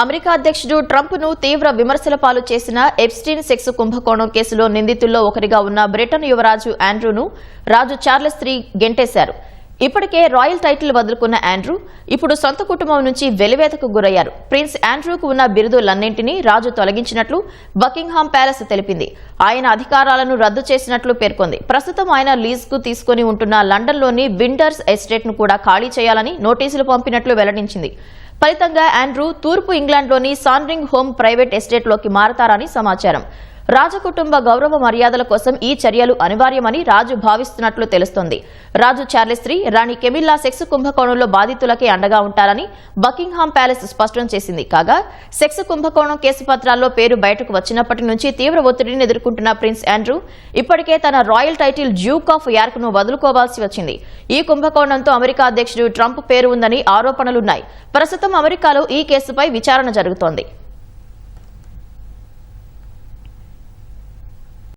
America అధ్యక్షుడు Trump ను తీవ్ర విమర్శల పాలు చేసిన ఎప్స్టీన్ సెక్స్ కుంభకోణం కేసులో నిందితుల్లో ఒకరిగా ఉన్న బ్రిటన్ యువరాజు ఆండ్రూను రాజు చార్లెస్ III గెంటేశారు. ఇప్పటికే రాయల్ టైటిల్ వదులుకున్న ఆండ్రూ ఇప్పుడు సొంత కుటుంబం నుంచి వెలివేతకు గురయ్యారు. ప్రిన్స్ ఆండ్రూకు ఉన్న బిరుదులన్నింటినీ రాజు తొలగించినట్లు బకింగ్హామ్ ప్యాలెస్ తెలిపింది. ఆయన అధికారాలను రద్దు చేసినట్లు పేర్కొంది. ప్రస్తుతం ఆయన లీజ్కు తీసుకుని ఉంటున్న లండన్లోని విండర్స్ ఎస్టేట్ను కూడా ఖాళీ చేయాలని నోటీసులు పంపినట్లు వెల్లడించింది. ఫలితంగా ఆండ్రూ తూర్పు ఇంగ్లాండ్లోని సాన్రింగ్ హోమ్ ప్రైవేట్ ఎస్టేట్లోకి మారతారని సమాచారం. రాజకుటుంబ గౌరవ మర్యాదల కోసం ఈ చర్యలు అనివార్యమని రాజు భావిస్తున్నట్లు తెలుస్తోంది. రాజు చార్లెస్ III, రాణి కెమిల్లా సెక్స్ కుంభకోణంలో బాధితులకే అండగా ఉంటారని బకింగ్హామ్ ప్యాలెస్ స్పష్టం చేసింది. కాగా సెక్స్ కుంభకోణం కేసు పత్రాల్లో పేరు బయటకు వచ్చినప్పటి నుంచి తీవ్ర ఒత్తిడిని ఎదుర్కొంటున్న ప్రిన్స్ ఆండ్రూ ఇప్పటికే తన royal title Duke of York ను వదులుకోవాల్సి వచ్చింది. ఈ కుంభకోణంతో అమెరికా అధ్యక్షుడు ట్రంప్ పేరు ఉందని ఆరోపణలున్నాయి. ప్రస్తుతం అమెరికాలో ఈ కేసుపై విచారణ జరుగుతోంది.